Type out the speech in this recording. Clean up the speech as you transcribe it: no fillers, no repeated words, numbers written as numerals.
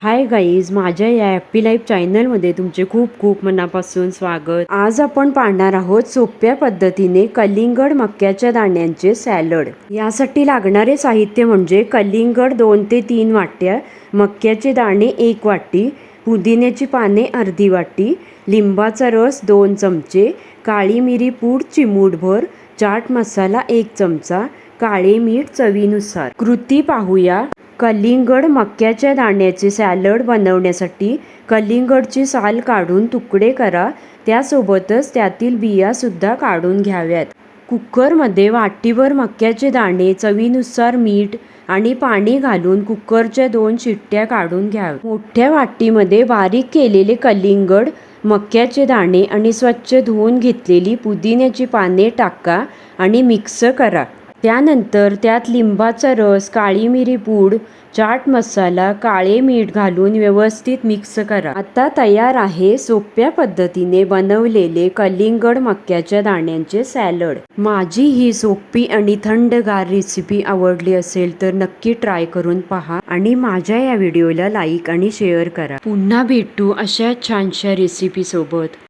Hi guys, माझ्या या happy life चॅनलमध्ये तुमचे खूप खूप मनापासून स्वागत। आज आपण पाहणार आहोत सोप्या पद्धतीने कलिंगड मक्याच्या दाण्यांचे सॅलड। यासाठी लागणारे साहित्य म्हणजे कलिंगड 2 ते 3 वाट्या, मक्याचे दाणे 1 वाटी, पुदिन्याची पाने अर्धी वाटी, लिंबाचा रस 2 चमचे, काळी मिरी पूड चिमूटभर, चाट मसाला 1 चमचा, काळे मीठ चवीनुसार। कृती पाहूया। कलिंगड मक्याच्या दाण्याचे सॅलड बनवण्यासाठी कलिंगडची साल काढून तुकडे करा, त्यासोबतच त्यातील बिया सुद्धा काढून घ्याव्यात। कुकरमध्ये वाटीभर मक्याचे दाणे, चवीनुसार मीठ आणि पाणी घालून कुकरच्या 2 शिट्ट्या काढून घ्या। मोठ्या वाटीमध्ये बारीक केलेले कलिंगड, मक्याचे दाणे आणि स्वच्छ धुवून घेतलेली पुदिन्याची पाने टाका आणि मिक्स करा। त्यानंतर त्यात लिंबाचा रस, काळी मिरी पूड, चाट मसाला, काळे मीठ घालून व्यवस्थित मिक्स करा। आता तयार आहे सोप्या पद्धतीने बनवलेले कलिंगड मक्याच्या दाण्यांचे सॅलड। माझी ही सोपी आणि थंडगार रेसिपी आवडली असेल तर नक्की ट्राय करून पहा आणि माझ्या या व्हिडिओला लाईक आणि शेअर करा। पुन्हा भेटू अशा छानशा रेसिपी सोबत।